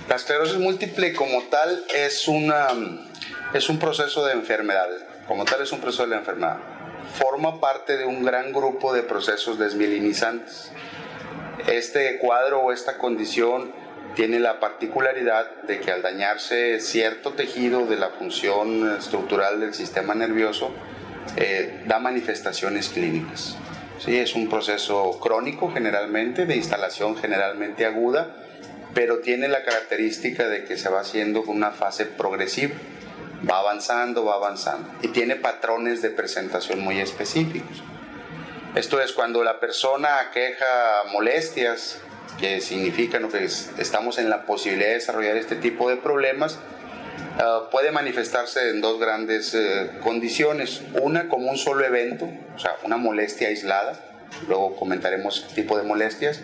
La esclerosis múltiple como tal es un proceso de enfermedad. Como tal es un proceso de la enfermedad. Forma parte de un gran grupo de procesos desmielinizantes. Este cuadro o esta condición tiene la particularidad de que al dañarse cierto tejido de la función estructural del sistema nervioso, da manifestaciones clínicas. Sí, es un proceso crónico generalmente, de instalación generalmente aguda, pero tiene la característica de que se va haciendo con una fase progresiva. Va avanzando y tiene patrones de presentación muy específicos. Esto es cuando la persona aqueja molestias, que significan que estamos en la posibilidad de desarrollar este tipo de problemas, puede manifestarse en dos grandes condiciones. Una como un solo evento, o sea, una molestia aislada, luego comentaremos qué tipo de molestias,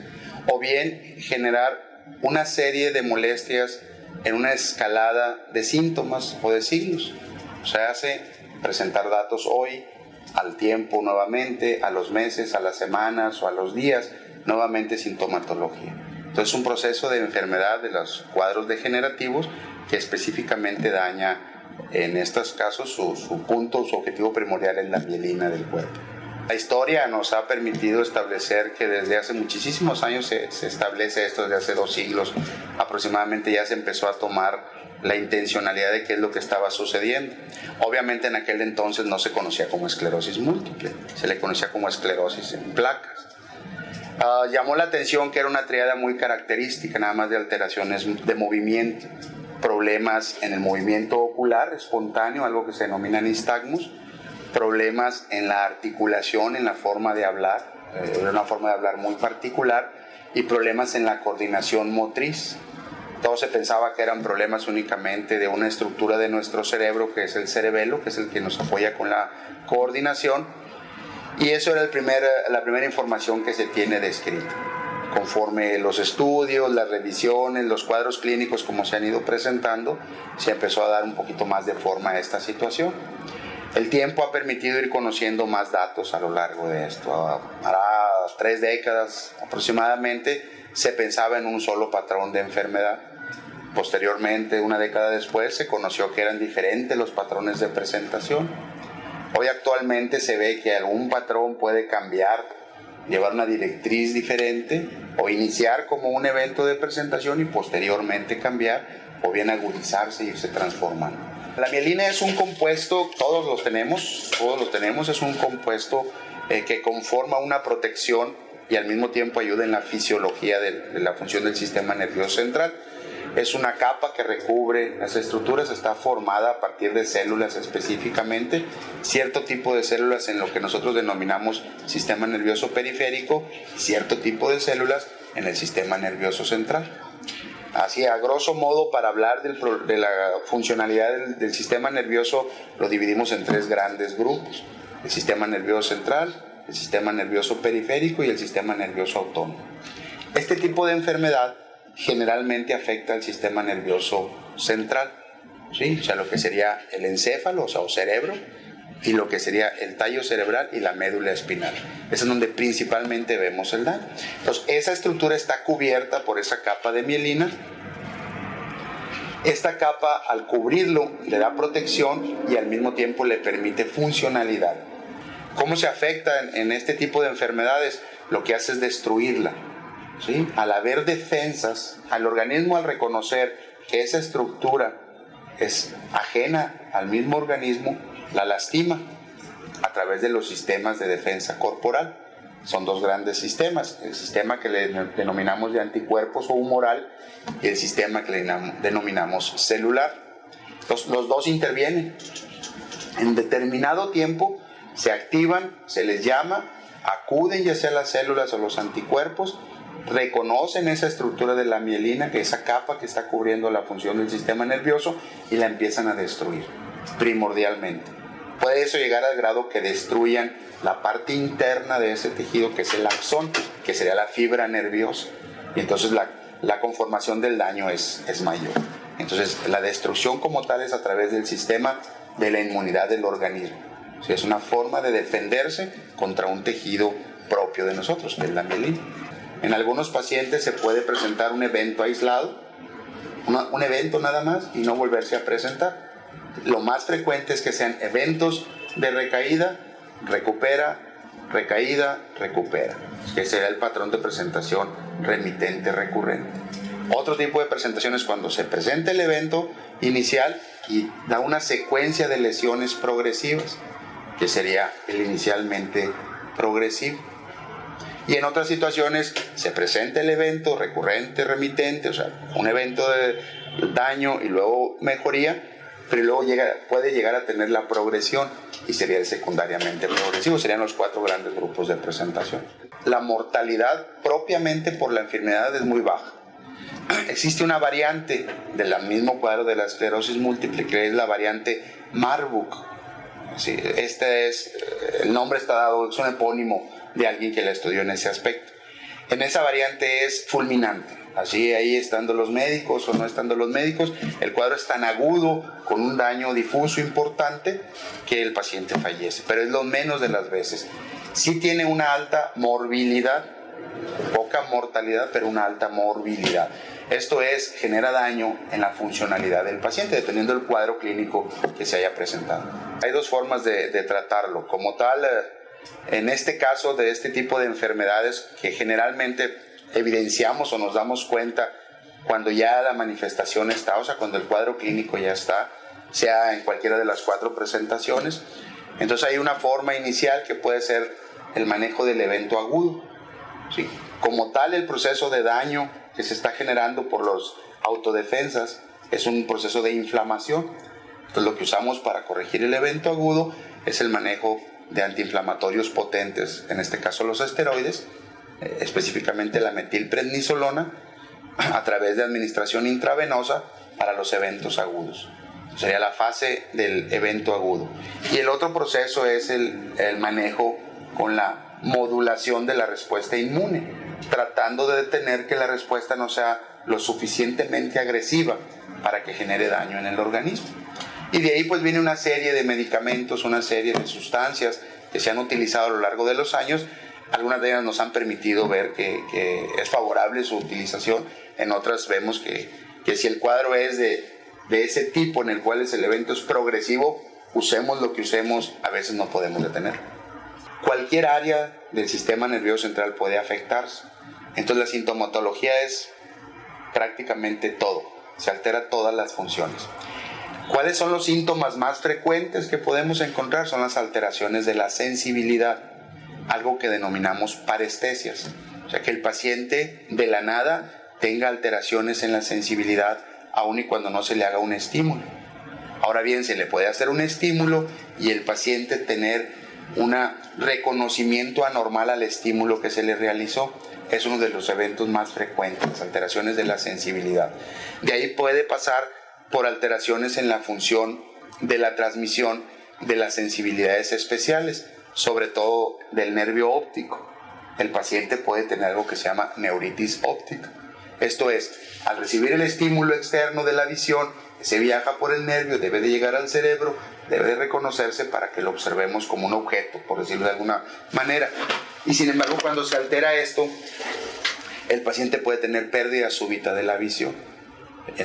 o bien generar una serie de molestias en una escalada de síntomas o de signos. O sea, hace presentar datos hoy, al tiempo nuevamente, a los meses, a las semanas o a los días, nuevamente sintomatología. Entonces es un proceso de enfermedad de los cuadros degenerativos que específicamente daña, en estos casos, su objetivo primordial es la mielina del cuerpo. La historia nos ha permitido establecer que desde hace muchísimos años se establece esto, desde hace 2 siglos aproximadamente ya se empezó a tomar la intencionalidad de qué es lo que estaba sucediendo. Obviamente en aquel entonces no se conocía como esclerosis múltiple, se le conocía como esclerosis en placas. Llamó la atención que era una triada muy característica, nada más de alteraciones de movimiento, problemas en el movimiento ocular espontáneo, algo que se denomina nistagmus, problemas en la articulación, en la forma de hablar, una forma de hablar muy particular, y problemas en la coordinación motriz. Todo se pensaba que eran problemas únicamente de una estructura de nuestro cerebro, que es el cerebelo, que es el que nos apoya con la coordinación, y eso era la primera información que se tiene descrita. Conforme los estudios, las revisiones, los cuadros clínicos como se han ido presentando, se empezó a dar un poquito más de forma a esta situación. El tiempo ha permitido ir conociendo más datos a lo largo de esto. Hará 3 décadas aproximadamente se pensaba en un solo patrón de enfermedad. Posteriormente, 1 década después, se conoció que eran diferentes los patrones de presentación. Hoy actualmente se ve que algún patrón puede cambiar, llevar una directriz diferente o iniciar como un evento de presentación y posteriormente cambiar o bien agudizarse y irse transformando. La mielina es un compuesto, todos lo tenemos, es un compuesto que conforma una protección y al mismo tiempo ayuda en la fisiología de la función del sistema nervioso central. Es una capa que recubre las estructuras, está formada a partir de células específicamente, cierto tipo de células en lo que nosotros denominamos sistema nervioso periférico, cierto tipo de células en el sistema nervioso central. Así, a grosso modo, para hablar de la funcionalidad del sistema nervioso, lo dividimos en 3 grandes grupos: el sistema nervioso central, el sistema nervioso periférico y el sistema nervioso autónomo. Este tipo de enfermedad generalmente afecta al sistema nervioso central, ¿sí? O sea, lo que sería el encéfalo, o cerebro, y lo que sería el tallo cerebral y la médula espinal. Es en donde principalmente vemos el daño. Entonces, esa estructura está cubierta por esa capa de mielina. Esta capa, al cubrirlo, le da protección y al mismo tiempo le permite funcionalidad. ¿Cómo se afecta en este tipo de enfermedades? Lo que hace es destruirla, ¿sí? Al haber defensas, al organismo, al reconocer que esa estructura es ajena al mismo organismo, la lastima a través de los sistemas de defensa corporal. Son 2 grandes sistemas: el sistema que le denominamos de anticuerpos o humoral y el sistema que le denominamos celular. Los 2 intervienen. En determinado tiempo se activan, se les llama, acuden ya sea las células o los anticuerpos, reconocen esa estructura de la mielina, que esa capa que está cubriendo la función del sistema nervioso, y la empiezan a destruir primordialmente. Puede eso llegar al grado que destruyan la parte interna de ese tejido, que es el axón, que sería la fibra nerviosa, y entonces la conformación del daño es mayor. Entonces la destrucción como tal es a través del sistema de la inmunidad del organismo. O sea, es una forma de defenderse contra un tejido propio de nosotros, que es la mielina. En algunos pacientes se puede presentar un evento aislado, un evento nada más y no volverse a presentar. Lo más frecuente es que sean eventos de recaída, recupera, recaída, recupera, que será el patrón de presentación remitente recurrente. Otro tipo de presentación es cuando se presenta el evento inicial y da una secuencia de lesiones progresivas, que sería el inicialmente progresivo. Y en otras situaciones se presenta el evento recurrente, remitente, o sea, un evento de daño y luego mejoría, pero luego puede llegar a tener la progresión y sería el secundariamente progresivo. Serían los 4 grandes grupos de presentación. La mortalidad propiamente por la enfermedad es muy baja. Existe una variante del mismo cuadro de la esclerosis múltiple, que es la variante Marburg. Sí, el nombre está dado, es un epónimo de alguien que la estudió en ese aspecto. En esa variante es fulminante. Así, ahí estando los médicos o no estando los médicos, el cuadro es tan agudo, con un daño difuso importante, que el paciente fallece. Pero es lo menos de las veces. Sí tiene una alta morbilidad, poca mortalidad, pero una alta morbilidad. Esto es, genera daño en la funcionalidad del paciente, dependiendo del cuadro clínico que se haya presentado. Hay 2 formas de tratarlo. Como tal, en este caso de este tipo de enfermedades que generalmente evidenciamos o nos damos cuenta cuando ya la manifestación está, o sea, cuando el cuadro clínico ya está, sea en cualquiera de las 4 presentaciones, entonces hay una forma inicial que puede ser el manejo del evento agudo. ¿Sí? Como tal, el proceso de daño que se está generando por los autodefensas es un proceso de inflamación. Entonces, lo que usamos para corregir el evento agudo es el manejo de antiinflamatorios potentes, en este caso los esteroides, específicamente la metilprednisolona, a través de administración intravenosa para los eventos agudos. Sería la fase del evento agudo. Y el otro proceso es el manejo con la modulación de la respuesta inmune, tratando de detener que la respuesta no sea lo suficientemente agresiva para que genere daño en el organismo. Y de ahí pues viene una serie de medicamentos, una serie de sustancias que se han utilizado a lo largo de los años. Algunas de ellas nos han permitido ver que es favorable su utilización, en otras vemos que si el cuadro es de ese tipo en el cual el evento es progresivo, usemos lo que usemos, a veces no podemos detenerlo. Cualquier área del sistema nervioso central puede afectarse. Entonces la sintomatología es prácticamente todo, se altera todas las funciones. ¿Cuáles son los síntomas más frecuentes que podemos encontrar? Son las alteraciones de la sensibilidad, algo que denominamos parestesias. O sea, que el paciente de la nada tenga alteraciones en la sensibilidad, aun y cuando no se le haga un estímulo. Ahora bien, se le puede hacer un estímulo y el paciente tener un reconocimiento anormal al estímulo que se le realizó. Es uno de los eventos más frecuentes, las alteraciones de la sensibilidad. De ahí puede pasar por alteraciones en la función de la transmisión de las sensibilidades especiales, sobre todo del nervio óptico. El paciente puede tener algo que se llama neuritis óptica. Esto es, al recibir el estímulo externo de la visión, se viaja por el nervio, debe de llegar al cerebro, debe de reconocerse para que lo observemos como un objeto, por decirlo de alguna manera. Y sin embargo, cuando se altera esto, el paciente puede tener pérdida súbita de la visión.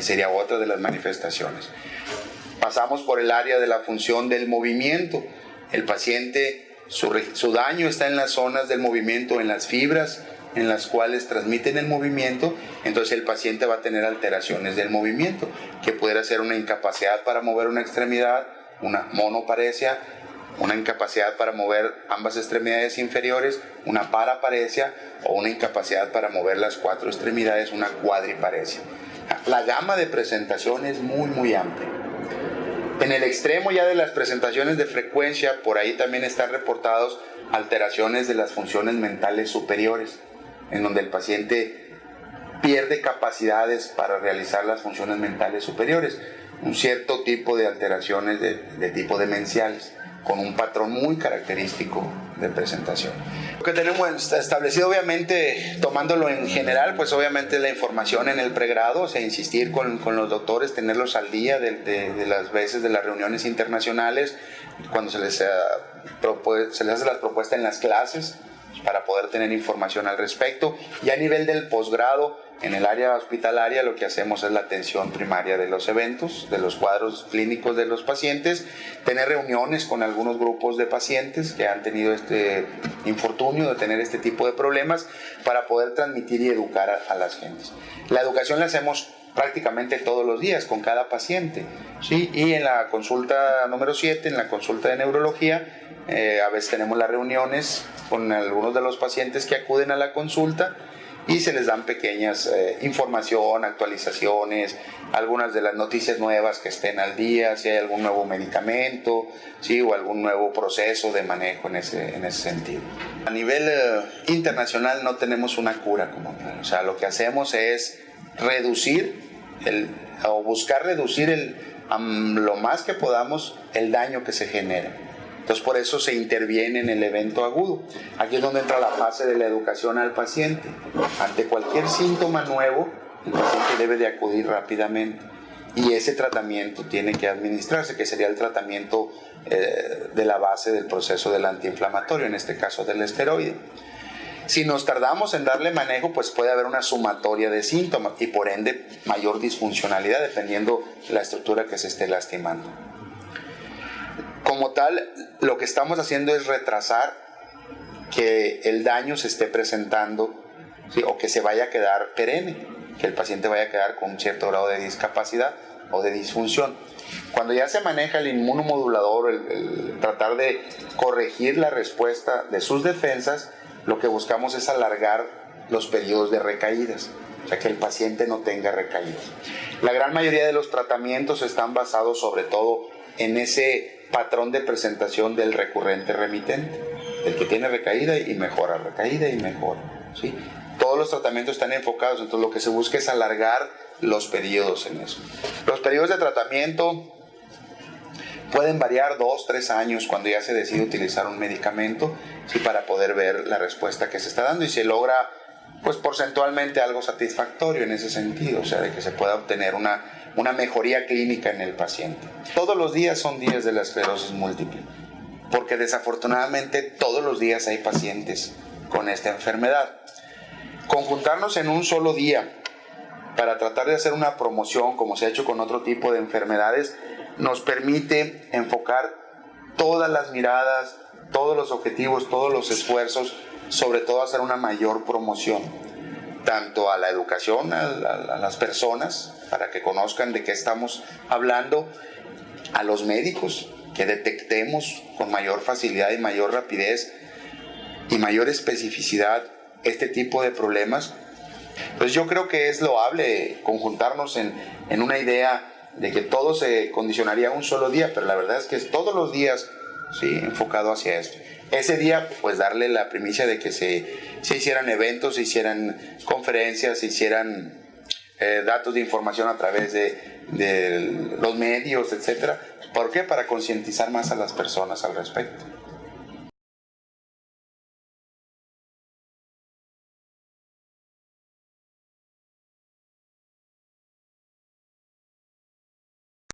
Sería otra de las manifestaciones. Pasamos por el área de la función del movimiento. El paciente, su daño está en las zonas del movimiento, en las fibras en las cuales transmiten el movimiento. Entonces el paciente va a tener alteraciones del movimiento, que pudiera ser una incapacidad para mover una extremidad, una monoparesia, una incapacidad para mover ambas extremidades inferiores, una paraparesia, o una incapacidad para mover las 4 extremidades, una cuadriparesia. La gama de presentación es muy amplia. En el extremo ya de las presentaciones de frecuencia, por ahí también están reportados alteraciones de las funciones mentales superiores, en donde el paciente pierde capacidades para realizar las funciones mentales superiores, un cierto tipo de alteraciones de tipo demenciales, con un patrón muy característico de presentación. Lo que tenemos establecido, obviamente, tomándolo en general, pues obviamente la información en el pregrado, o sea, insistir con los doctores, tenerlos al día de las veces de las reuniones internacionales, cuando se les hace la propuesta en las clases, para poder tener información al respecto. Y a nivel del posgrado, en el área hospitalaria, lo que hacemos es la atención primaria de los eventos, de los cuadros clínicos de los pacientes, tener reuniones con algunos grupos de pacientes que han tenido este infortunio de tener este tipo de problemas para poder transmitir y educar a las gentes. La educación la hacemos prácticamente todos los días con cada paciente, ¿sí? Y en la consulta número 7, en la consulta de neurología, a veces tenemos las reuniones con algunos de los pacientes que acuden a la consulta y se les dan pequeñas información, actualizaciones, algunas de las noticias nuevas que estén al día, si hay algún nuevo medicamento, ¿sí? O algún nuevo proceso de manejo en ese sentido. A nivel internacional no tenemos una cura como tal, o sea, lo que hacemos es reducir o buscar reducir lo más que podamos el daño que se genera. Entonces por eso se interviene en el evento agudo. Aquí es donde entra la fase de la educación al paciente. Ante cualquier síntoma nuevo, el paciente debe de acudir rápidamente y ese tratamiento tiene que administrarse, que sería el tratamiento de la base del proceso del antiinflamatorio, en este caso del esteroide. Si nos tardamos en darle manejo, pues puede haber una sumatoria de síntomas y por ende mayor disfuncionalidad dependiendo de la estructura que se esté lastimando. Como tal, lo que estamos haciendo es retrasar que el daño se esté presentando, ¿sí? O que se vaya a quedar perenne, que el paciente vaya a quedar con un cierto grado de discapacidad o de disfunción. Cuando ya se maneja el inmunomodulador, el tratar de corregir la respuesta de sus defensas, lo que buscamos es alargar los periodos de recaídas, o sea, que el paciente no tenga recaídas. La gran mayoría de los tratamientos están basados sobre todo en ese patrón de presentación del recurrente remitente, el que tiene recaída y mejora, recaída y mejora, ¿sí? Todos los tratamientos están enfocados, entonces lo que se busca es alargar los periodos en eso. Los periodos de tratamiento pueden variar 2, 3 años cuando ya se decide utilizar un medicamento, ¿sí? Para poder ver la respuesta que se está dando y se logra pues porcentualmente algo satisfactorio en ese sentido, o sea, de que se pueda obtener una mejoría clínica en el paciente. Todos los días son días de la esclerosis múltiple, porque desafortunadamente todos los días hay pacientes con esta enfermedad. Conjuntarnos en un solo día para tratar de hacer una promoción, como se ha hecho con otro tipo de enfermedades, nos permite enfocar todas las miradas, todos los objetivos, todos los esfuerzos, sobre todo hacer una mayor promoción, tanto a la educación, a las personas, para que conozcan de qué estamos hablando, a los médicos, que detectemos con mayor facilidad y mayor rapidez y mayor especificidad este tipo de problemas. Pues yo creo que es loable conjuntarnos en una idea de que todo se condicionaría a un solo día, pero la verdad es que es todos los días, ¿sí? Enfocado hacia esto. Ese día, pues darle la primicia de que se hicieran eventos, se hicieran conferencias, se hicieran datos de información a través de los medios, etcétera. ¿Por qué? Para concientizar más a las personas al respecto.